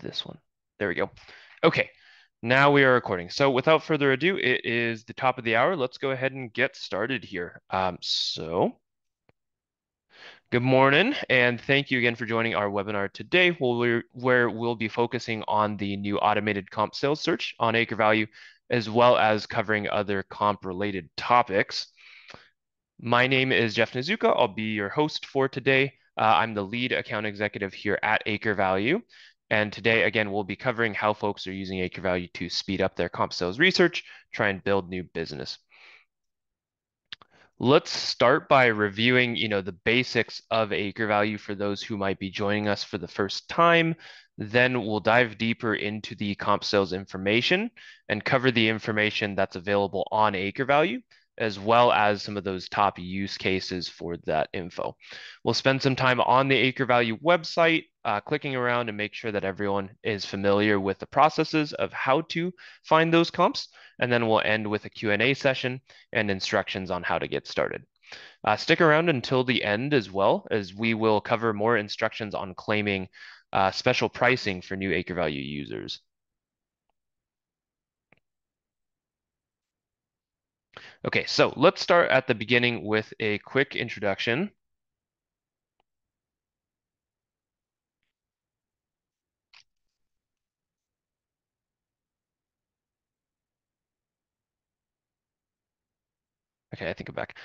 this one. There we go. Okay, now we are recording. So without further ado, it is the top of the hour. Let's go ahead and get started here. Good morning, and thank you again for joining our webinar today, where we'll be focusing on the new automated comp sales search on AcreValue, as well as covering other comp-related topics. My name is Jeff Nizuka. I'll be your host for today. I'm the lead account executive here at AcreValue. And today, again, we'll be covering how folks are using AcreValue to speed up their comp sales research, try and build new business. Let's start by reviewing, the basics of AcreValue for those who might be joining us for the first time. Then we'll dive deeper into the comp sales information and cover the information that's available on AcreValue, as well as some of those top use cases for that info. We'll spend some time on the AcreValue website, clicking around and make sure that everyone is familiar with the processes of how to find those comps. And then we'll end with a Q&A session and instructions on how to get started. Stick around until the end as well, as we will cover more instructions on claiming special pricing for new AcreValue users. Okay, so let's start at the beginning with a quick introduction. Okay, I think I'm back.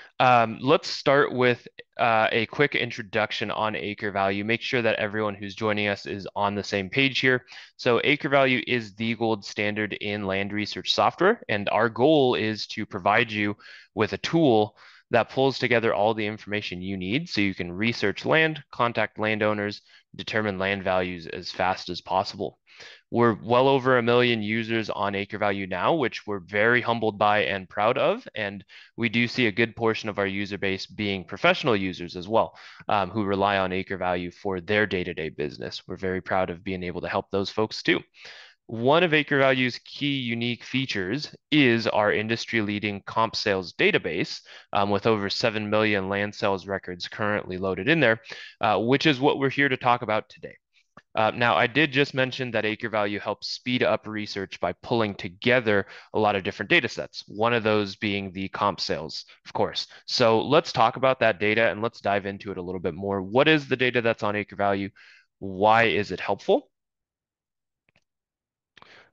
Let's start with a quick introduction on AcreValue. Make sure that everyone who's joining us is on the same page here. So AcreValue is the gold standard in land research software, and our goal is to provide you with a tool that pulls together all the information you need so you can research land, contact landowners, determine land values as fast as possible. We're well over 1 million users on AcreValue now, which we're very humbled by and proud of. And we do see a good portion of our user base being professional users as well, who rely on AcreValue for their day-to-day business. We're very proud of being able to help those folks too. One of AcreValue's key unique features is our industry-leading comp sales database, with over 7 million land sales records currently loaded in there, which is what we're here to talk about today. Now, I did just mention that AcreValue helps speed up research by pulling together a lot of different data sets, one of those being the comp sales, of course. So let's talk about that data and let's dive into it a little bit more. What is the data that's on AcreValue? Why is it helpful?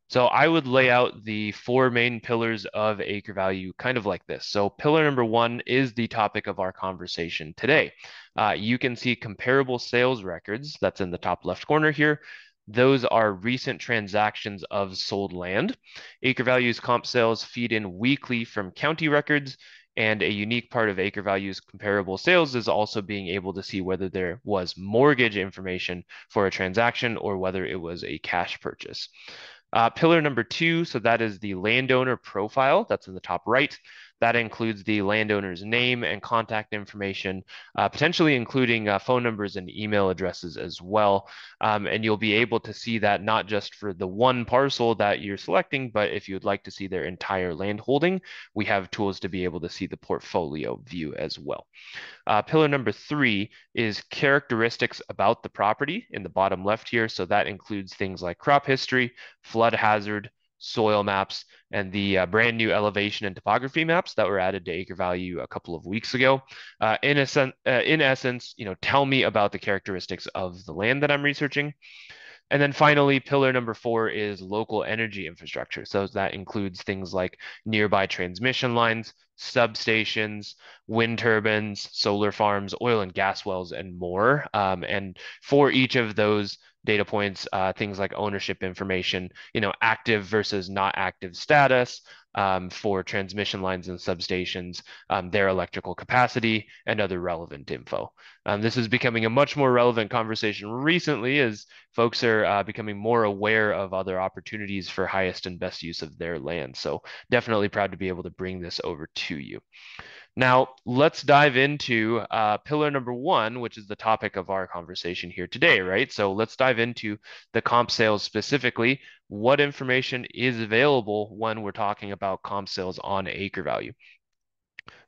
So I would lay out the 4 main pillars of AcreValue kind of like this. So pillar number 1 is the topic of our conversation today. You can see comparable sales records, that's in the top left corner here. Those are recent transactions of sold land. AcreValue's comp sales feed in weekly from county records, and a unique part of AcreValue's comparable sales is also being able to see whether there was mortgage information for a transaction or whether it was a cash purchase. Pillar number 2, so that is the landowner profile. That's in the top right. That includes the landowner's name and contact information, potentially including phone numbers and email addresses as well. And you'll be able to see that not just for the one parcel that you're selecting, but if you'd like to see their entire land holding, we have tools to be able to see the portfolio view as well. Pillar number 3 is characteristics about the property in the bottom left here. So that includes things like crop history, flood hazard, soil maps, and the brand new elevation and topography maps that were added to AcreValue a couple of weeks ago. In essence, tell me about the characteristics of the land that I'm researching. And then finally, pillar number 4 is local energy infrastructure. So that includes things like nearby transmission lines, substations, wind turbines, solar farms, oil and gas wells, and more. And for each of those data points, things like ownership information, active versus not active status, for transmission lines and substations, their electrical capacity, and other relevant info. This is becoming a much more relevant conversation recently as folks are becoming more aware of other opportunities for highest and best use of their land. So definitely proud to be able to bring this over to you. Now, let's dive into pillar number 1, which is the topic of our conversation here today, right? So let's dive into the comp sales specifically. What information is available when we're talking about comp sales on AcreValue?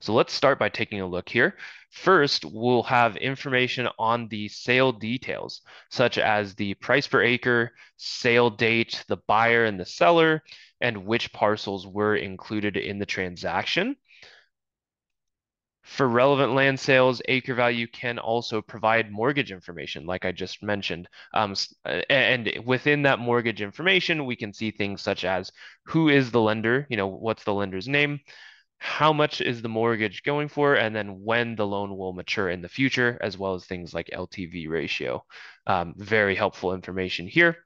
So let's start by taking a look here. First, we'll have information on the sale details, such as the price per acre, sale date, the buyer and the seller, and which parcels were included in the transaction. For relevant land sales, AcreValue can also provide mortgage information, like I just mentioned. And within that mortgage information, we can see things such as who is the lender, what's the lender's name, how much is the mortgage going for, and then when the loan will mature in the future, as well as things like LTV ratio. Very helpful information here.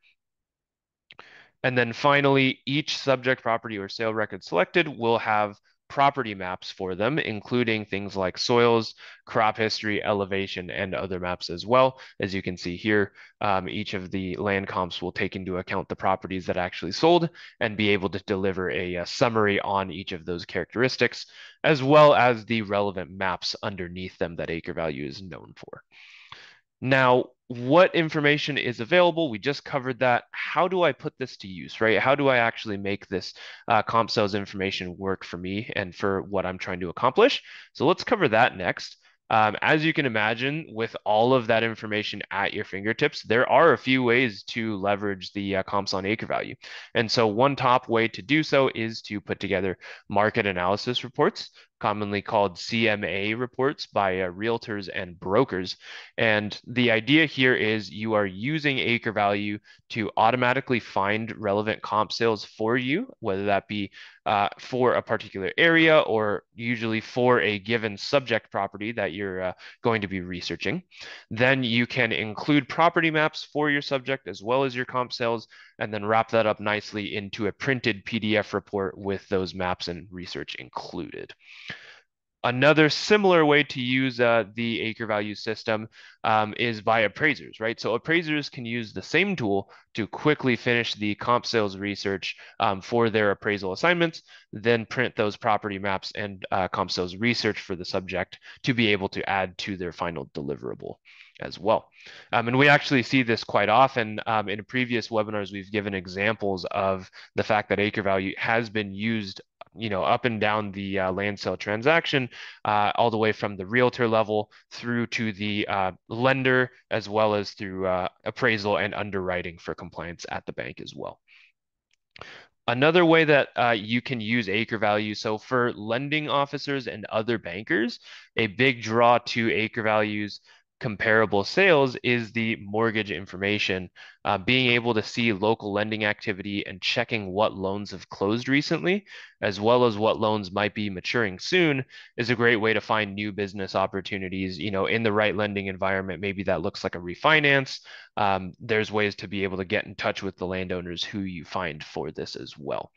And then finally, each subject property or sale record selected will have property maps for them, including things like soils, crop history, elevation, and other maps as well. As you can see here, each of the land comps will take into account the properties that actually sold and be able to deliver a summary on each of those characteristics, as well as the relevant maps underneath them that AcreValue is known for. Now, what information is available? We just covered that. How do I put this to use, right? How do I actually make this comp sales information work for me and for what I'm trying to accomplish? So let's cover that next. As you can imagine, with all of that information at your fingertips, there are a few ways to leverage the comps on AcreValue. And so one top way to do so is to put together market analysis reports, commonly called CMA reports by realtors and brokers. And the idea here is you are using AcreValue to automatically find relevant comp sales for you, whether that be for a particular area or usually for a given subject property that you're going to be researching. Then you can include property maps for your subject as well as your comp sales, and then wrap that up nicely into a printed PDF report with those maps and research included. Another similar way to use the AcreValue system is by appraisers, right? So appraisers can use the same tool to quickly finish the comp sales research for their appraisal assignments, then print those property maps and comp sales research for the subject to be able to add to their final deliverable as well. And we actually see this quite often. In previous webinars, we've given examples of the fact that AcreValue has been used up and down the land sale transaction, all the way from the realtor level through to the lender, as well as through appraisal and underwriting for compliance at the bank as well. Another way that you can use AcreValue, so for lending officers and other bankers, a big draw to AcreValue's comparable sales is the mortgage information. Being able to see local lending activity and checking what loans have closed recently, as well as what loans might be maturing soon, is a great way to find new business opportunities, in the right lending environment. Maybe that looks like a refinance. There's ways to be able to get in touch with the landowners who you find for this as well.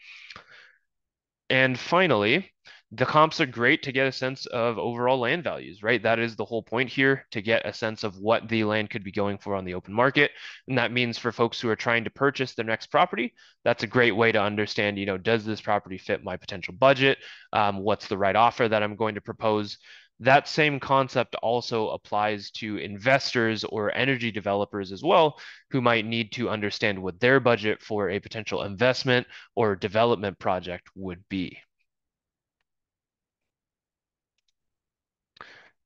And finally, the comps are great to get a sense of overall land values, right? That is the whole point here, to get a sense of what the land could be going for on the open market. And that means for folks who are trying to purchase their next property, that's a great way to understand, does this property fit my potential budget? What's the right offer that I'm going to propose? That same concept also applies to investors or energy developers as well, who might need to understand what their budget for a potential investment or development project would be.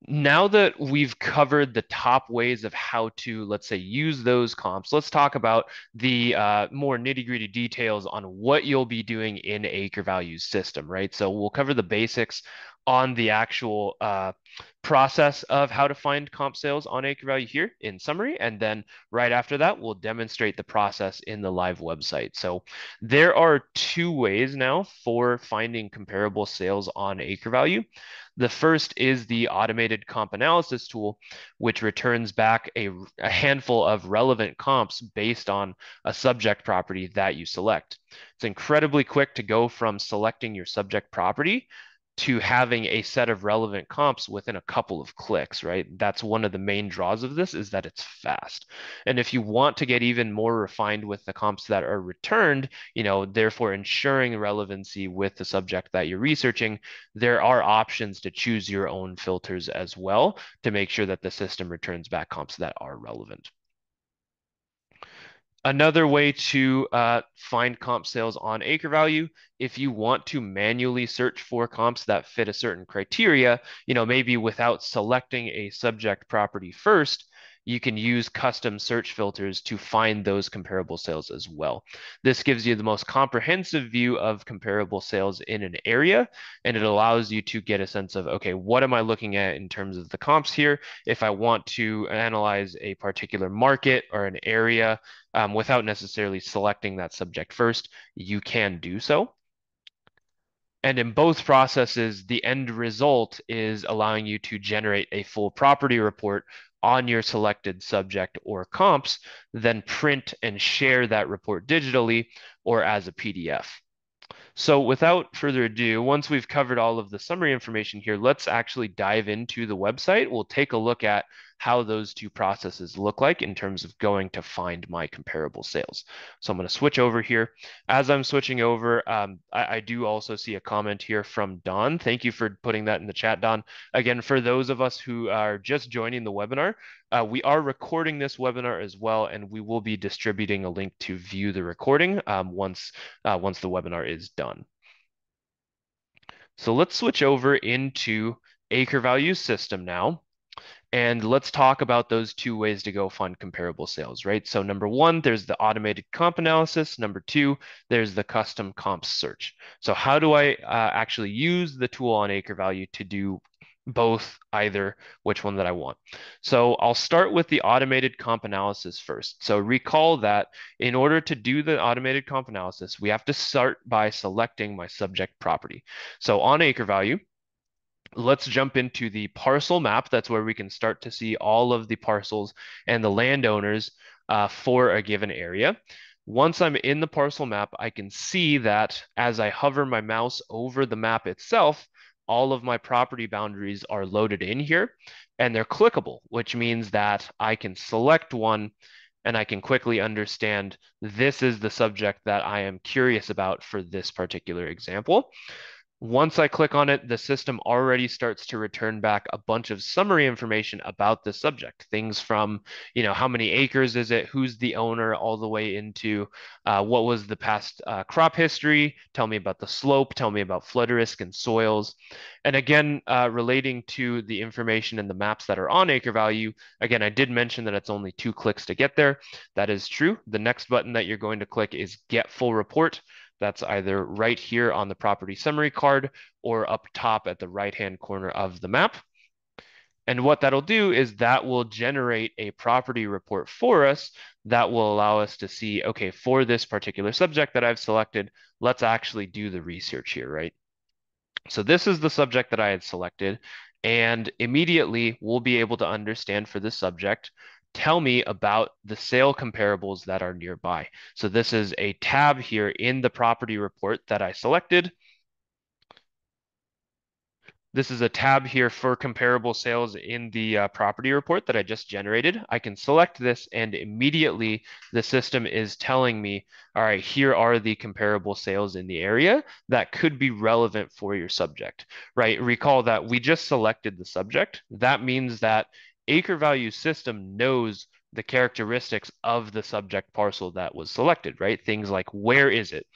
Now that we've covered the top ways of how to, let's say, use those comps, let's talk about the more nitty-gritty details on what you'll be doing in AcreValue's system, right? So we'll cover the basics on the actual process of how to find comp sales on AcreValue here in summary. And then right after that, we'll demonstrate the process in the live website. So there are two ways now for finding comparable sales on AcreValue. The first is the automated comp analysis tool, which returns back a handful of relevant comps based on a subject property that you select. It's incredibly quick to go from selecting your subject property to having a set of relevant comps within a couple of clicks, right? That's one of the main draws of this, is that it's fast. And if you want to get even more refined with the comps that are returned, therefore ensuring relevancy with the subject that you're researching, there are options to choose your own filters as well to make sure that the system returns back comps that are relevant. Another way to find comp sales on AcreValue, if you want to manually search for comps that fit a certain criteria, maybe without selecting a subject property first, you can use custom search filters to find those comparable sales as well. This gives you the most comprehensive view of comparable sales in an area, and it allows you to get a sense of, okay, what am I looking at in terms of the comps here? If I want to analyze a particular market or an area, without necessarily selecting that subject first, you can do so. And in both processes, the end result is allowing you to generate a full property report on your selected subject or comps, then print and share that report digitally or as a PDF. So without further ado, once we've covered all of the summary information here, let's actually dive into the website. We'll take a look at how those two processes look like in terms of going to find my comparable sales. So I'm going to switch over here. As I'm switching over, I do also see a comment here from Don. Thank you for putting that in the chat, Don. Again, for those of us who are just joining the webinar, we are recording this webinar as well, and we will be distributing a link to view the recording once the webinar is done. So let's switch over into AcreValue system now. And let's talk about those two ways to go find comparable sales, right? So number one, there's the automated comp analysis. Number two, there's the custom comps search. So how do I actually use the tool on AcreValue to do both, either which one that I want? So I'll start with the automated comp analysis first. So recall that in order to do the automated comp analysis, we have to start by selecting my subject property. So on AcreValue, let's jump into the parcel map. That's where we can start to see all of the parcels and the landowners for a given area. Once I'm in the parcel map, I can see that as I hover my mouse over the map itself, all of my property boundaries are loaded in here and they're clickable, which means that I can select one and I can quickly understand this is the subject that I am curious about for this particular example. Once I click on it, the system already starts to return back a bunch of summary information about the subject. Things from, how many acres is it, who's the owner, all the way into what was the past crop history, tell me about the slope, tell me about flood risk and soils. And again, relating to the information in the maps that are on AcreValue, again, I did mention that it's only 2 clicks to get there. That is true. The next button that you're going to click is Get Full Report. That's either right here on the property summary card or up top at the right-hand corner of the map. And what that'll do is that will generate a property report for us that will allow us to see, okay, for this particular subject that I've selected, let's actually do the research here, right? So this is the subject that I had selected, and immediately we'll be able to understand for this subject, tell me about the sale comparables that are nearby. So this is a tab here in the property report that I selected. This is a tab here for comparable sales in the property report that I just generated. I can select this and immediately the system is telling me, all right, here are the comparable sales in the area that could be relevant for your subject, right? Recall that we just selected the subject. That means that AcreValue system knows the characteristics of the subject parcel that was selected, right? Things like where is it?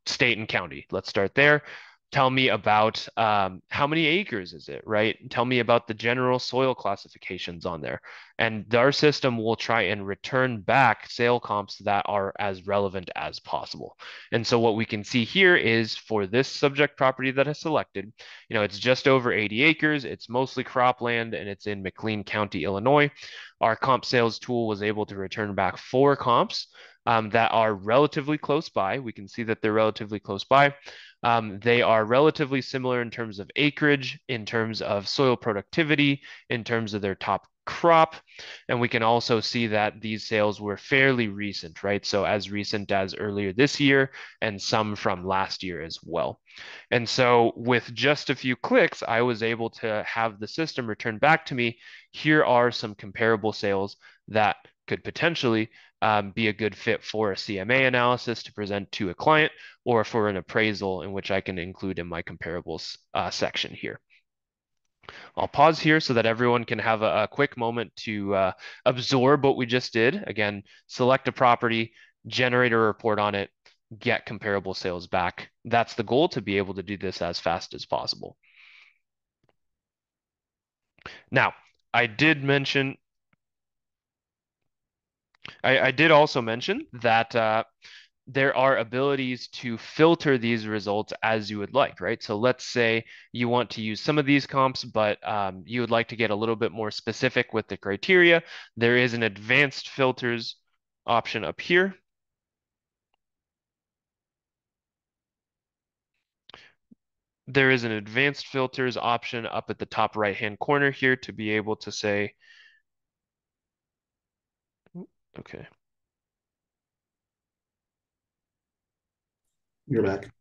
State and county. Let's start there. Tell me about how many acres is it, right? Tell me about the general soil classifications on there. And our system will try and return back sale comps that are as relevant as possible. And so what we can see here is for this subject property that I selected, it's just over 80 acres, it's mostly cropland, and it's in McLean County, Illinois. Our comp sales tool was able to return back 4 comps that are relatively close by. We can see that they're relatively close by. They are relatively similar in terms of acreage, in terms of soil productivity, in terms of their top crop. And we can also see that these sales were fairly recent, right? So as recent as earlier this year and some from last year as well. And so with just a few clicks, I was able to have the system return back to me, here are some comparable sales that could potentially be a good fit for a CMA analysis to present to a client or for an appraisal in which I can include in my comparables section here. I'll pause here so that everyone can have a quick moment to absorb what we just did. Again, select a property, generate a report on it, get comparable sales back. That's the goal, to be able to do this as fast as possible. Now, I did mention, I did also mention that there are abilities to filter these results as you would like, right? So let's say you want to use some of these comps, but you would like to get a little bit more specific with the criteria. There is an advanced filters option up here. There is an advanced filters option up at the top right-hand corner here to be able to say, okay. You're back.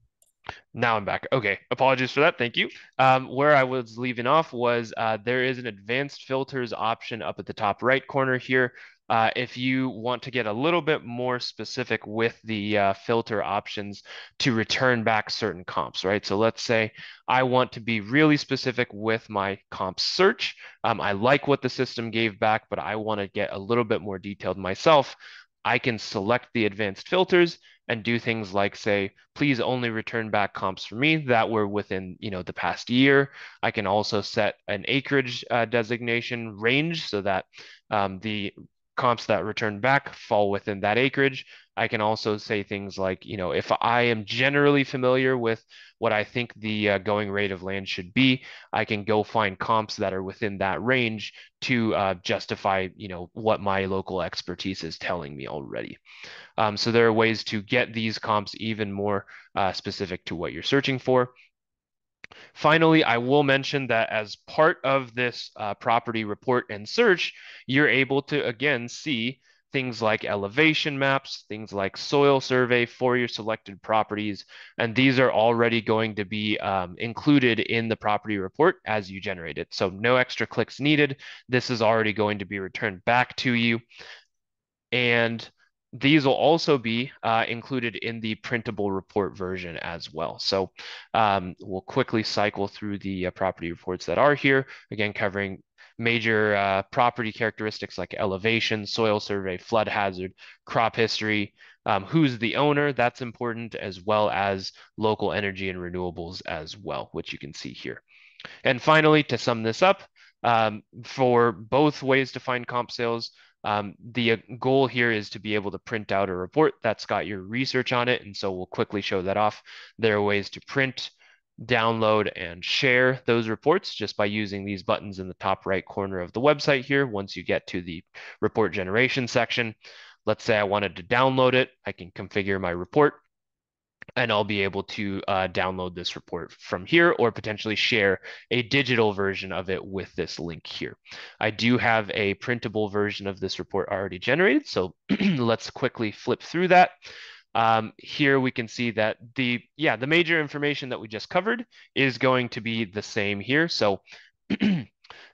Now I'm back. Okay, apologies for that. Thank you. Where I was leaving off was there is an advanced filters option up at the top right corner here. If you want to get a little bit more specific with the filter options to return back certain comps, right? So let's say I want to be really specific with my comp search. I like what the system gave back, but I want to get a little bit more detailed myself. I can select the advanced filters and do things like say, please only return back comps for me that were within, the past year. I can also set an acreage designation range so that the comps that return back fall within that acreage. I can also say things like, if I am generally familiar with what I think the going rate of land should be, I can go find comps that are within that range to justify, what my local expertise is telling me already. So there are ways to get these comps even more specific to what you're searching for. Finally, I will mention that as part of this property report and search, you're able to, again, see things like elevation maps, things like soil survey for your selected properties, and these are already going to be included in the property report as you generate it. So no extra clicks needed. This is already going to be returned back to you. And these will also be included in the printable report version as well. So we'll quickly cycle through the property reports that are here, again, covering major property characteristics like elevation, soil survey, flood hazard, crop history, who's the owner, that's important, as well as local energy and renewables as well, which you can see here. And finally, to sum this up, for both ways to find comp sales, the goal here is to be able to print out a report that's got your research on it. And so we'll quickly show that off. There are ways to print, download, and share those reports just by using these buttons in the top right corner of the website here. Once you get to the report generation section, let's say I wanted to download it, I can configure my report and I'll be able to download this report from here or potentially share a digital version of it with this link here. I do have a printable version of this report already generated, so let's quickly flip through that. Here we can see that the major information that we just covered is going to be the same here. So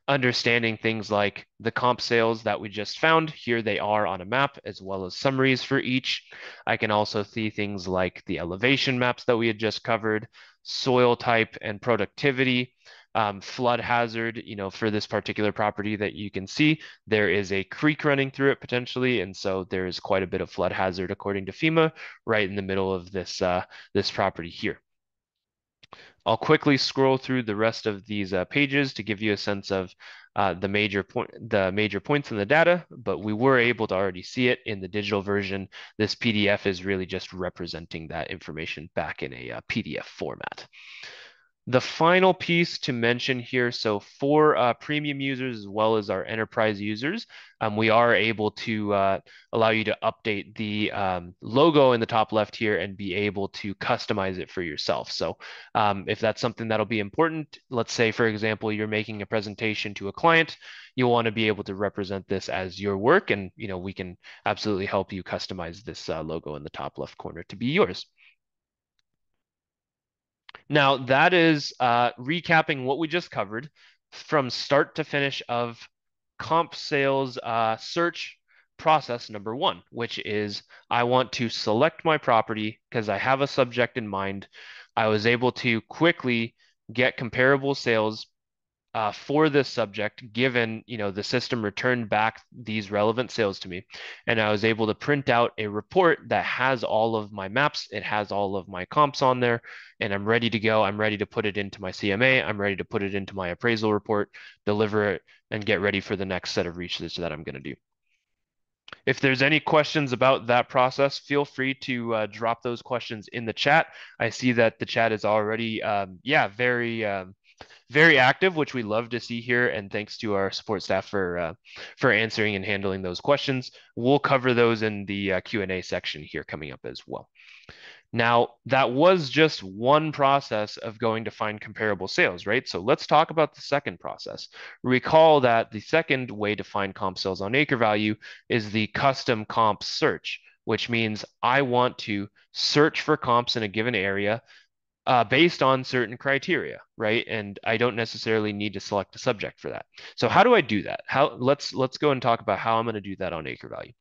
understanding things like the comp sales that we just found. Here they are on a map, as well as summaries for each. I can also see things like the elevation maps that we had just covered, soil type and productivity, flood hazard, for this particular property that you can see, there is a creek running through it potentially. And so there is quite a bit of flood hazard according to FEMA right in the middle of this property here. I'll quickly scroll through the rest of these pages to give you a sense of the major points in the data, but we were able to already see it in the digital version. This PDF is really just representing that information back in a PDF format. The final piece to mention here, so for premium users as well as our enterprise users, we are able to allow you to update the logo in the top left here and be able to customize it for yourself. So if that's something that'll be important, let's say, for example, you're making a presentation to a client, you'll want to be able to represent this as your work, and we can absolutely help you customize this logo in the top left corner to be yours. Now, that is recapping what we just covered from start to finish of comp sales search process number one, which is I want to select my property because I have a subject in mind. I was able to quickly get comparable sales for this subject, given, the system returned back these relevant sales to me, and I was able to print out a report that has all of my maps, it has all of my comps on there, and I'm ready to go. I'm ready to put it into my CMA. I'm ready to put it into my appraisal report, deliver it, and get ready for the next set of research that I'm going to do. If there's any questions about that process, feel free to drop those questions in the chat. I see that the chat is already, very active, which we love to see here. And thanks to our support staff for answering and handling those questions. We'll cover those in the Q&A section here coming up as well. Now, that was just one process of going to find comparable sales, right? So let's talk about the second process. Recall that the second way to find comp sales on AcreValue is the custom comp search, which means I want to search for comps in a given area based on certain criteria, right? And I don't necessarily need to select a subject for that. So how do I do that? Let's go and talk about how I'm going to do that on AcreValue.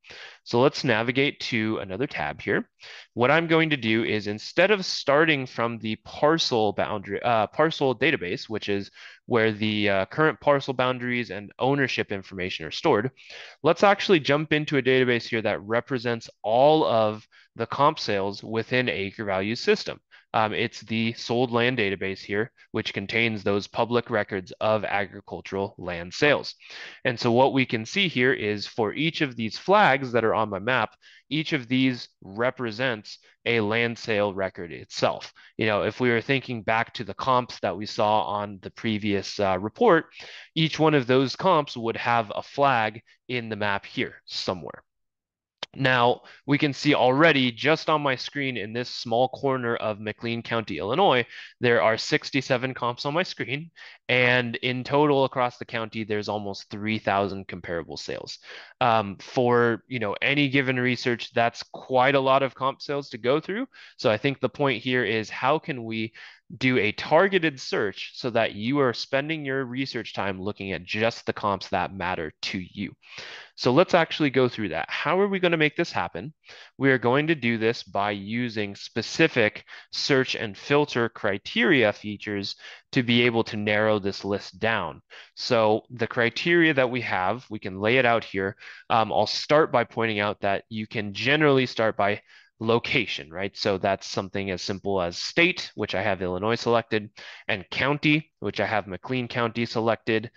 So let's navigate to another tab here. What I'm going to do is, instead of starting from the parcel database, which is where the current parcel boundaries and ownership information are stored, let's actually jump into a database here that represents all of the comp sales within AcreValue's system. It's the sold land database here, which contains those public records of agricultural land sales. And so what we can see here is, for each of these flags that are on my map, each of these represents a land sale record itself. If we were thinking back to the comps that we saw on the previous report, each one of those comps would have a flag in the map here somewhere. Now, we can see already just on my screen in this small corner of McLean County, Illinois, there are 67 comps on my screen. And in total across the county, there's almost 3,000 comparable sales. For any given research, that's quite a lot of comp sales to go through. So I think the point here is, how can we do a targeted search so that you are spending your research time looking at just the comps that matter to you? So let's actually go through that. How are we going to make this happen? We are going to do this by using specific search and filter criteria features to be able to narrow this list down. So the criteria that we have, we can lay it out here. I'll start by pointing out that you can generally start by location, right? So that's something as simple as state, which I have Illinois selected, and county, which I have McLean County selected.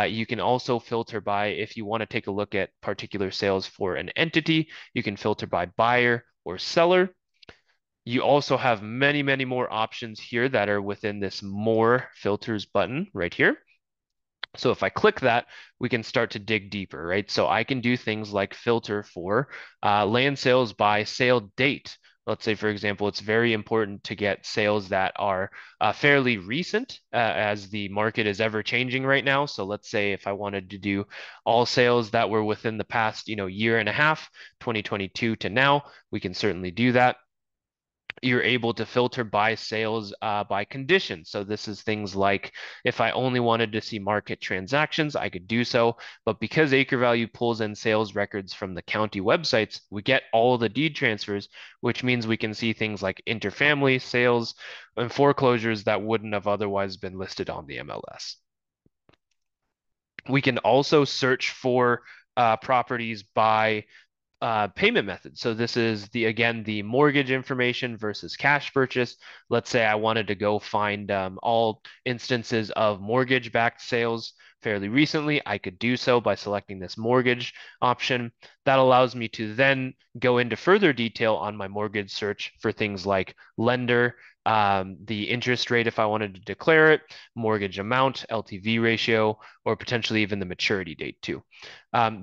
You can also filter by, if you want to take a look at particular sales for an entity, you can filter by buyer or seller. You also have many, many more options here that are within this more filters button right here. So if I click that, we can start to dig deeper, right? So I can do things like filter for land sales by sale date. Let's say, for example, it's very important to get sales that are fairly recent, as the market is ever changing right now. So let's say if I wanted to do all sales that were within the past, year and a half, 2022 to now, we can certainly do that. You're able to filter by sales by condition. So this is things like, if I only wanted to see market transactions, I could do so. But because AcreValue pulls in sales records from the county websites, we get all the deed transfers, which means we can see things like interfamily sales and foreclosures that wouldn't have otherwise been listed on the MLS. We can also search for properties by payment method. So this is again, the mortgage information versus cash purchase. Let's say I wanted to go find all instances of mortgage-backed sales fairly recently. I could do so by selecting this mortgage option. That allows me to then go into further detail on my mortgage search for things like lender, the interest rate if I wanted to declare it, mortgage amount, LTV ratio, or potentially even the maturity date too.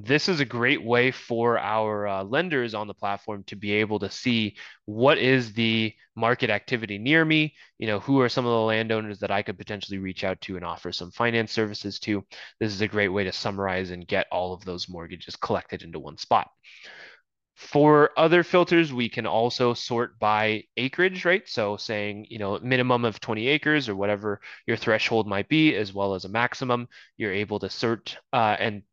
This is a great way for our lenders on the platform to be able to see what is the market activity near me, who are some of the landowners that I could potentially reach out to and offer some finance services to. This is a great way to summarize and get all of those mortgages collected into one spot. For other filters, we can also sort by acreage, right? So saying, minimum of 20 acres or whatever your threshold might be, as well as a maximum, you're able to sort and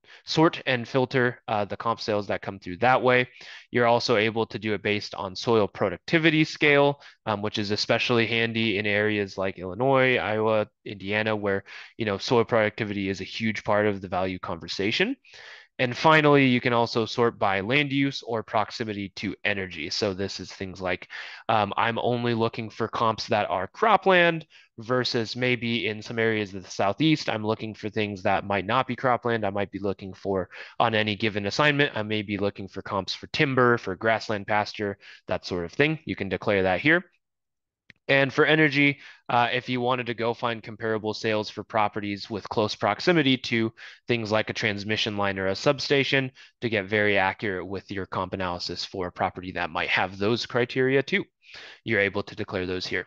filter the comp sales that come through that way. You're also able to do it based on soil productivity scale, which is especially handy in areas like Illinois, Iowa, Indiana, where, soil productivity is a huge part of the value conversation. And finally, you can also sort by land use or proximity to energy. So this is things like I'm only looking for comps that are cropland versus maybe in some areas of the Southeast, I'm looking for things that might not be cropland. I might be looking for, on any given assignment, I may be looking for comps for timber, for grassland pasture, that sort of thing. You can declare that here. And for energy, if you wanted to go find comparable sales for properties with close proximity to things like a transmission line or a substation to get very accurate with your comp analysis for a property that might have those criteria too, you're able to declare those here.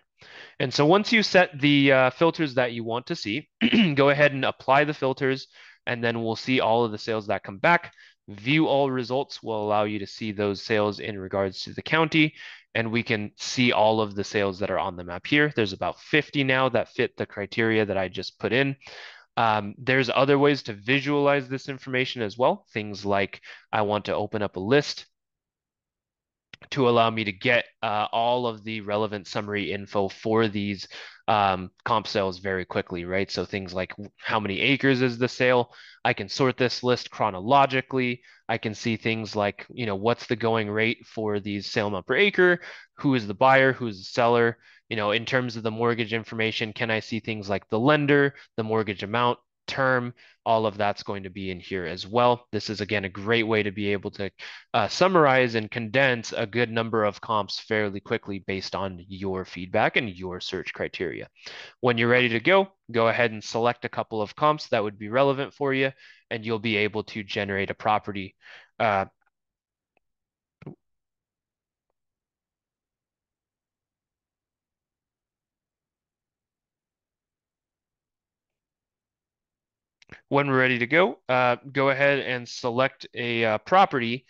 And so once you set the filters that you want to see, go ahead and apply the filters, and then we'll see all of the sales that come back. View all results will allow you to see those sales in regards to the county, and we can see all of the sales that are on the map here. There's about 50 now that fit the criteria that I just put in. There's other ways to visualize this information as well. Things like I want to open up a list to allow me to get all of the relevant summary info for these comp sales very quickly, right? So things like how many acres is the sale? I can sort this list chronologically. I can see things like, what's the going rate for these sale amount per acre? Who is the buyer? Who's the seller? In terms of the mortgage information, can I see things like the lender, the mortgage amount, term? All of that's going to be in here as well. This is, again, a great way to be able to summarize and condense a good number of comps fairly quickly based on your feedback and your search criteria. When you're ready to go ahead and select a couple of comps that would be relevant for you, and you'll be able to generate a property when we're ready to go ahead and select a property,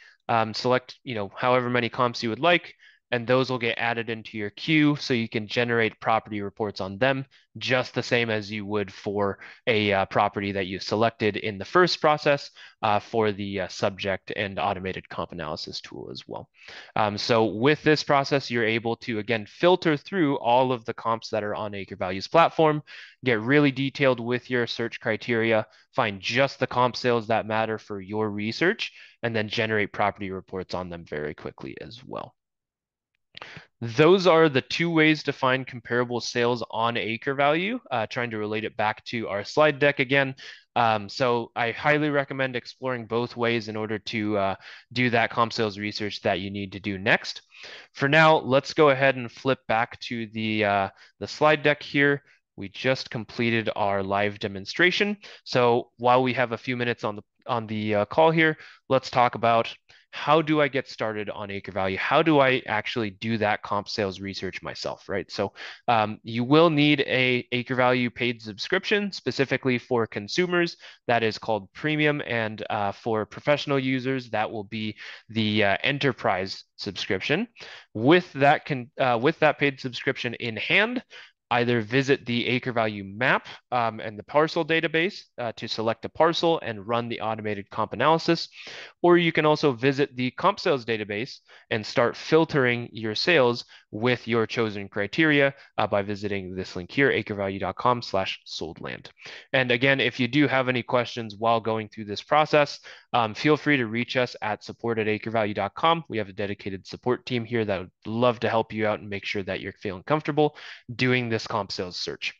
select, however many comps you would like, and those will get added into your queue so you can generate property reports on them just the same as you would for a property that you selected in the first process for the subject and automated comp analysis tool as well. So with this process, you're able to, again, filter through all of the comps that are on AcreValue's platform, get really detailed with your search criteria, find just the comp sales that matter for your research, and then generate property reports on them very quickly as well. Those are the two ways to find comparable sales on AcreValue, trying to relate it back to our slide deck again. So I highly recommend exploring both ways in order to do that comp sales research that you need to do next. For now, let's go ahead and flip back to the slide deck here. We just completed our live demonstration. So while we have a few minutes on the call here, let's talk about how do I get started on AcreValue? How do I actually do that comp sales research myself, right? So you will need a AcreValue paid subscription specifically for consumers. That is called premium, and for professional users, that will be the enterprise subscription. With that paid subscription in hand, either visit the AcreValue map and the parcel database to select a parcel and run the automated comp analysis, or you can also visit the comp sales database and start filtering your sales with your chosen criteria by visiting this link here, acrevalue.com/soldland. And again, if you do have any questions while going through this process, feel free to reach us at support@acrevalue.com. We have a dedicated support team here that would love to help you out and make sure that you're feeling comfortable doing this comp sales search.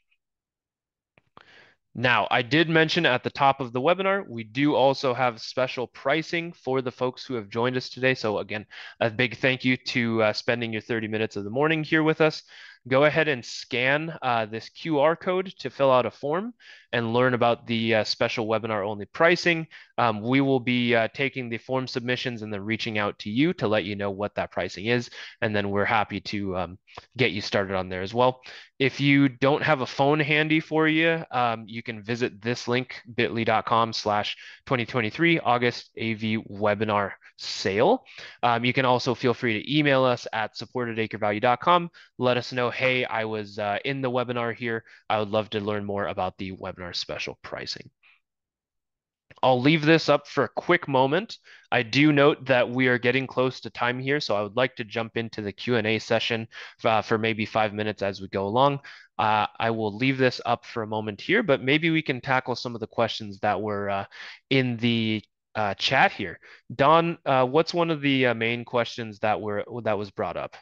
Now, I did mention at the top of the webinar, we do also have special pricing for the folks who have joined us today. So again, a big thank you to spending your 30 minutes of the morning here with us. go ahead and scan this QR code to fill out a form and learn about the special webinar only pricing. We will be taking the form submissions and then reaching out to you to let you know what that pricing is. And then we're happy to get you started on there as well. If you don't have a phone handy for you, you can visit this link, bit.ly.com/2023 August AV webinar sale. You can also feel free to email us at support@acrevalue.com. Let us know, hey, I was in the webinar here. I would love to learn more about the webinar special pricing. I'll leave this up for a quick moment. I do note that we are getting close to time here, so I would like to jump into the Q&A session for maybe 5 minutes as we go along. I will leave this up for a moment here, but maybe we can tackle some of the questions that were in the chat here. Don, what's one of the main questions that was brought up?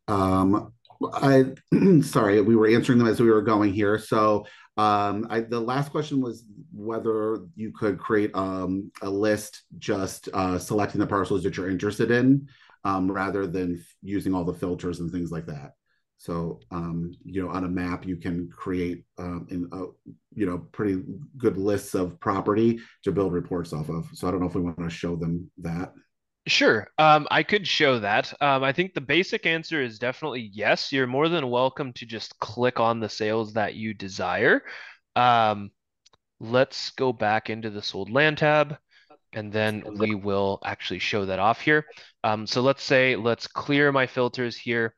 I sorry, we were answering them as we were going here. So the last question was whether you could create a list just selecting the parcels that you're interested in, rather than using all the filters and things like that. So on a map you can create pretty good lists of property to build reports off of. So I don't know if we want to show them that. Sure. I could show that. I think the basic answer is definitely yes. You're more than welcome to just click on the sales that you desire. Um, let's go back into the sold land tab, and then we will actually show that off here. So let's clear my filters here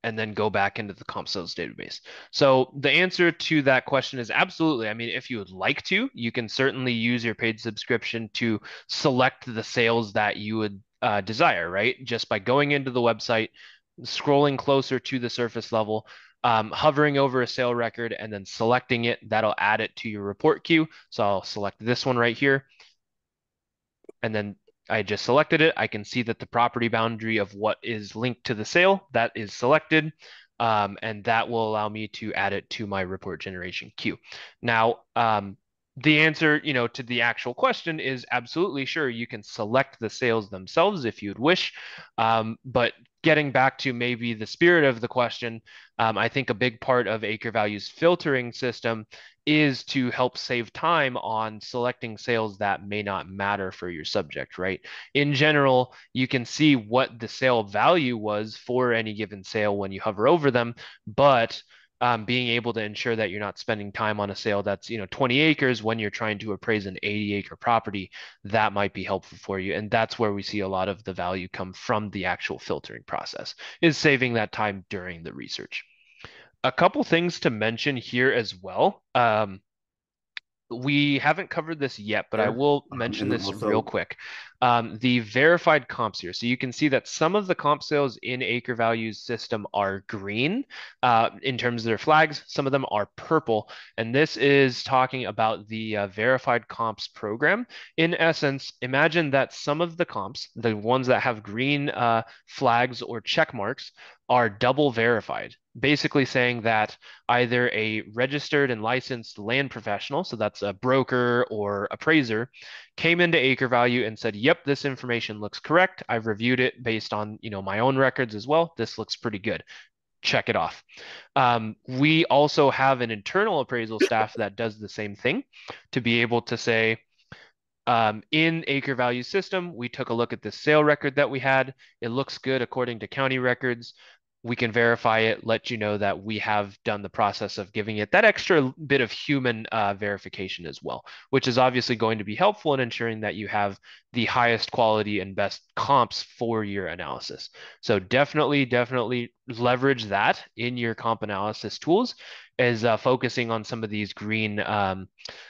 and then go back into the comp sales database. So the answer to that question is absolutely. I mean, if you would like to, you can certainly use your paid subscription to select the sales that you would desire, right? Just by going into the website, scrolling closer to the surface level, hovering over a sale record, and then selecting it, that'll add it to your report queue. So I'll select this one right here, and then I just selected it. I can see that the property boundary of what is linked to the sale, that is selected. And that will allow me to add it to my report generation queue. Now, the answer, to the actual question is absolutely sure. You can select the sales themselves if you'd wish. But getting back to maybe the spirit of the question, I think a big part of AcreValue's filtering system is to help save time on selecting sales that may not matter for your subject, right? In general, you can see what the sale value was for any given sale when you hover over them, but being able to ensure that you're not spending time on a sale that's 20 acres when you're trying to appraise an 80-acre property, that might be helpful for you. And that's where we see a lot of the value come from the actual filtering process, is saving that time during the research. A couple things to mention here as well. We haven't covered this yet, but I There. will And mention then this real also, quick. The verified comps here. So you can see that some of the comp sales in AcreValue's system are green in terms of their flags. Some of them are purple. And this is talking about the verified comps program. In essence, imagine that some of the comps, the ones that have green flags or check marks, are double verified, basically saying that either a registered and licensed land professional, so that's a broker or appraiser, came into AcreValue and said, yep, this information looks correct. I've reviewed it based on my own records as well. This looks pretty good. Check it off. We also have an internal appraisal staff that does the same thing to be able to say, in AcreValue system, we took a look at the sale record that we had. It looks good according to county records. We can verify it, let you know that we have done the process of giving it that extra bit of human verification as well, which is obviously going to be helpful in ensuring that you have the highest quality and best comps for your analysis. So definitely leverage that in your comp analysis tools, as focusing on some of these green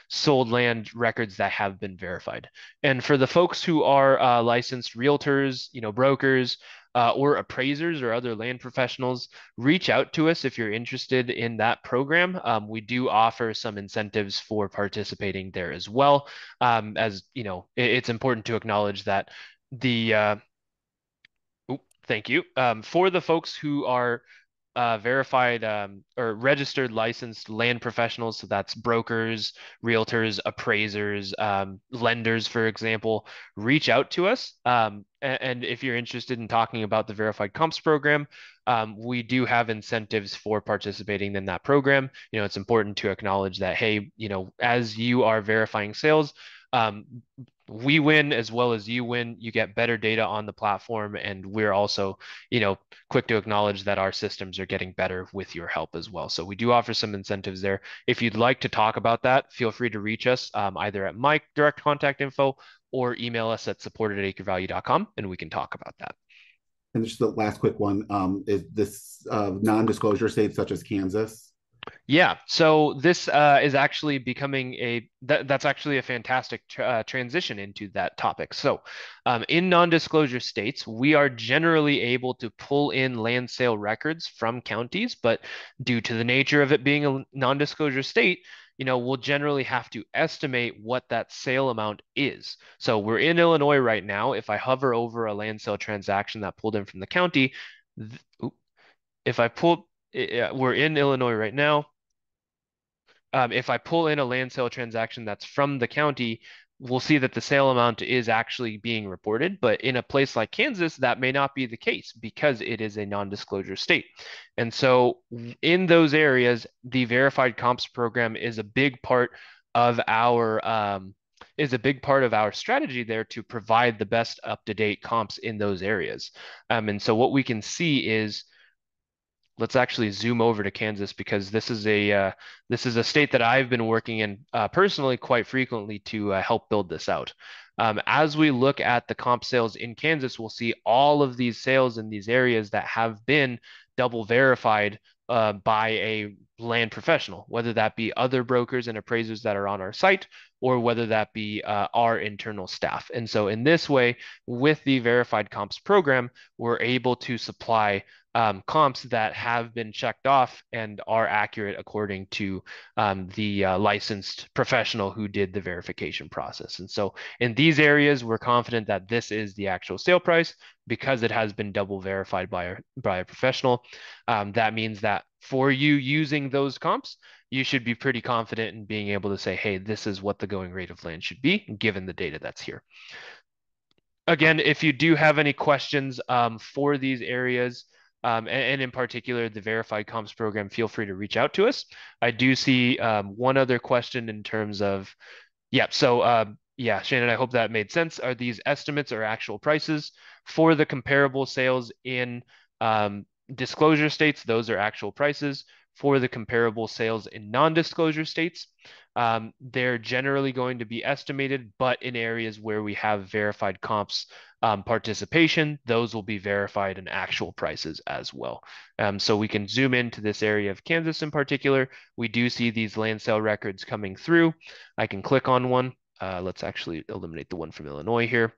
sold land records that have been verified. And for the folks who are licensed realtors, brokers, or appraisers or other land professionals, reach out to us if you're interested in that program. We do offer some incentives for participating there as well. As it's important to acknowledge that the thank you. For the folks who are verified or registered licensed land professionals, so that's brokers, realtors, appraisers, lenders, for example, reach out to us. And if you're interested in talking about the Verified Comps program, we do have incentives for participating in that program. It's important to acknowledge that, hey, as you are verifying sales, um, we win as well as you win. You get better data on the platform, and we're also, quick to acknowledge that our systems are getting better with your help as well. So we do offer some incentives there. If you'd like to talk about that, feel free to reach us either at my direct contact info or email us at support@acrevalue.com, and we can talk about that. And just the last quick one, is this non-disclosure states such as Kansas? Yeah, so this is actually becoming that's actually a fantastic transition into that topic. So, in non-disclosure states, we are generally able to pull in land sale records from counties, but due to the nature of it being a non-disclosure state, we'll generally have to estimate what that sale amount is. So we're in Illinois right now. If I hover over a land sale transaction that pulled in from the county, if I pull, we're in Illinois right now. If I pull in a land sale transaction that's from the county, we'll see that the sale amount is actually being reported. But in a place like Kansas, that may not be the case because it is a non-disclosure state. And so in those areas, the verified comps program is a big part of our strategy there to provide the best up-to-date comps in those areas. And so what we can see is, let's actually zoom over to Kansas because this is a state that I've been working in personally quite frequently to help build this out. As we look at the comp sales in Kansas, we'll see all of these sales in these areas that have been double verified by a land professional, whether that be other brokers and appraisers that are on our site, or whether that be our internal staff. And so in this way, with the verified comps program, we're able to supply comps that have been checked off and are accurate according to the licensed professional who did the verification process. And so in these areas, we're confident that this is the actual sale price because it has been double verified by a professional. That means that for you using those comps, you should be pretty confident in being able to say, hey, this is what the going rate of land should be, given the data that's here. Again, if you do have any questions for these areas, and in particular the verified comps program, feel free to reach out to us. I do see one other question in terms of, yeah, so yeah, Shannon, I hope that made sense. Are these estimates or actual prices for the comparable sales in disclosure states? Those are actual prices. For the comparable sales in non-disclosure states, they're generally going to be estimated, but in areas where we have verified comps participation, those will be verified in actual prices as well. So we can zoom into this area of Kansas in particular. We do see these land sale records coming through. I can click on one. Let's actually eliminate the one from Illinois here.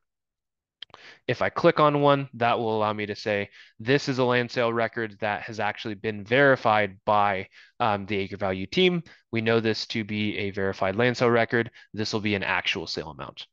If I click on one, that will allow me to say, this is a land sale record that has actually been verified by the AcreValue team. We know this to be a verified land sale record. This will be an actual sale amount.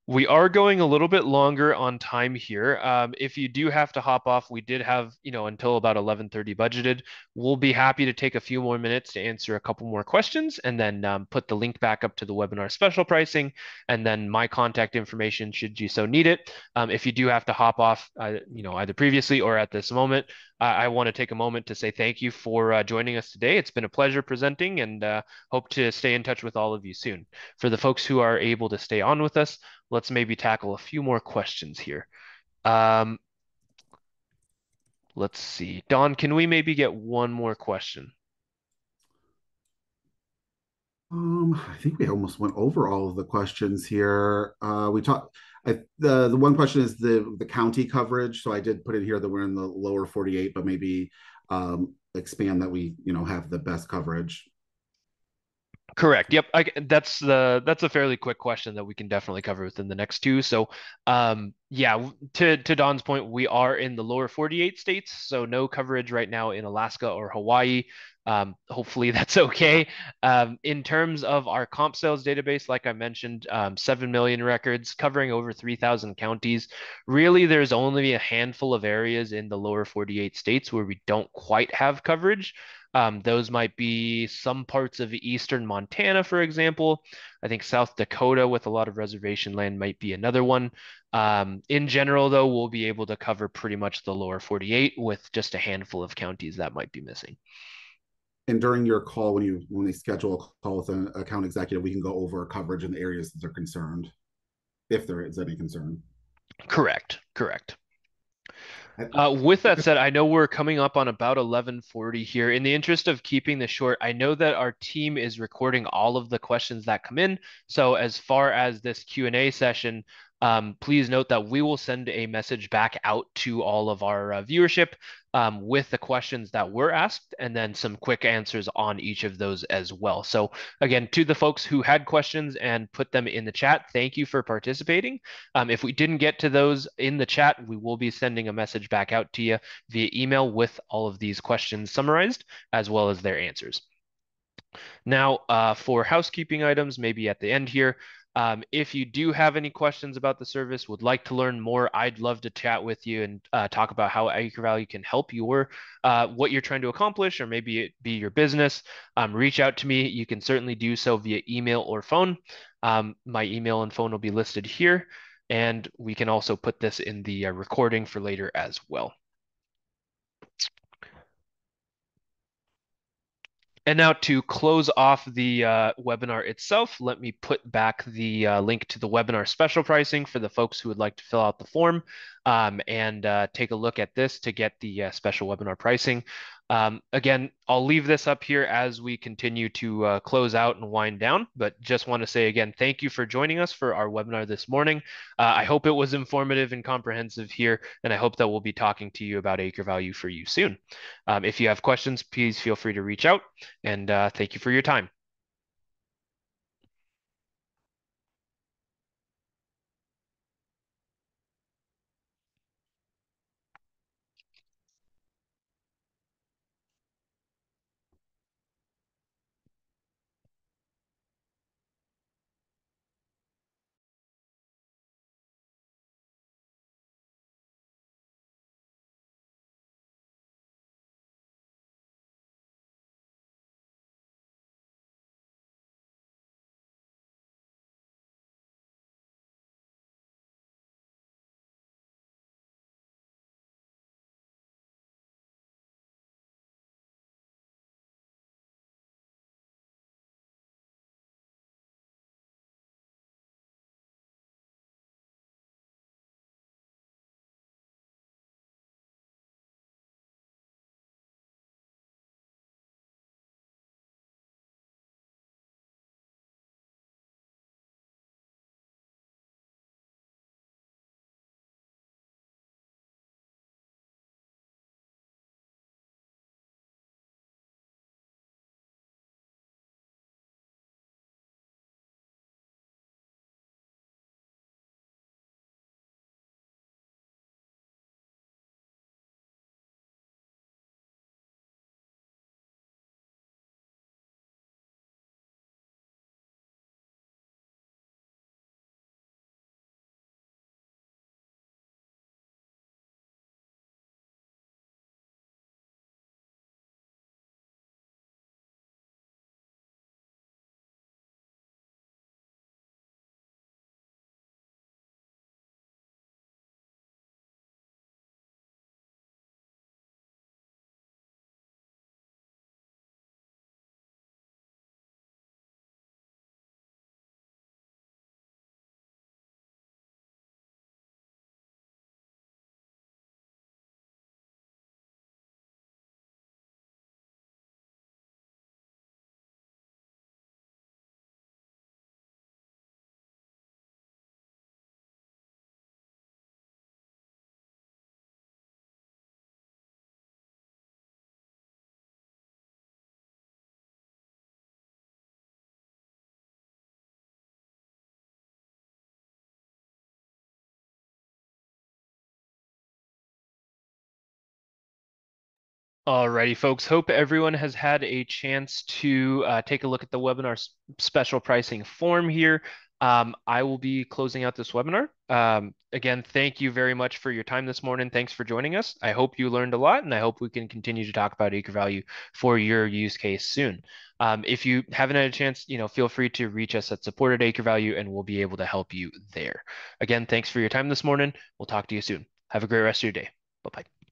We are going a little bit longer on time here. If you do have to hop off, we did have, until about 11:30 budgeted. We'll be happy to take a few more minutes to answer a couple more questions and then put the link back up to the webinar special pricing and then my contact information should you so need it. If you do have to hop off, either previously or at this moment, I want to take a moment to say thank you for joining us today. It's been a pleasure presenting and hope to stay in touch with all of you soon. For the folks who are able to stay on with us, let's maybe tackle a few more questions here. Let's see. Don, can we maybe get one more question? I think we almost went over all of the questions here. We talked. The one question is the county coverage. So I did put in here that we're in the lower 48, but maybe expand that we have the best coverage. Correct. Yep. That's a fairly quick question that we can definitely cover within the next two. So, yeah, to Don's point, we are in the lower 48 states, so no coverage right now in Alaska or Hawaii. Hopefully that's okay. In terms of our comp sales database, like I mentioned, 7 million records covering over 3,000 counties. Really, there's only a handful of areas in the lower 48 states where we don't quite have coverage. Those might be some parts of eastern Montana, for example. I think South Dakota, with a lot of reservation land, might be another one. In general, though, we'll be able to cover pretty much the lower 48 with just a handful of counties that might be missing. And during your call, when they schedule a call with an account executive, we can go over coverage in the areas that they're concerned, if there is any concern. Correct, correct. I, With that said, I know we're coming up on about 11:40 here. In the interest of keeping this short, I know that our team is recording all of the questions that come in. So as far as this Q&A session, please note that we will send a message back out to all of our viewership with the questions that were asked and then some quick answers on each of those as well. So again, to the folks who had questions and put them in the chat, thank you for participating. If we didn't get to those in the chat, we will be sending a message back out to you via email with all of these questions summarized, as well as their answers. Now, for housekeeping items, maybe at the end here, if you do have any questions about the service, would like to learn more, I'd love to chat with you and talk about how AcreValue can help your what you're trying to accomplish, or maybe it be your business. Reach out to me. You can certainly do so via email or phone. My email and phone will be listed here, and we can also put this in the recording for later as well. And now to close off the webinar itself, let me put back the link to the webinar special pricing for the folks who would like to fill out the form and take a look at this to get the special webinar pricing. Again, I'll leave this up here as we continue to close out and wind down, but just want to say again, thank you for joining us for our webinar this morning. I hope it was informative and comprehensive here, and I hope that we'll be talking to you about AcreValue for you soon. If you have questions, please feel free to reach out, and thank you for your time. Alrighty, folks. Hope everyone has had a chance to take a look at the webinar special pricing form here. I will be closing out this webinar. Again, thank you very much for your time this morning. Thanks for joining us. I hope you learned a lot, and I hope we can continue to talk about AcreValue for your use case soon. If you haven't had a chance, feel free to reach us at support@AcreValue, and we'll be able to help you there. Again, thanks for your time this morning. We'll talk to you soon. Have a great rest of your day. Bye-bye.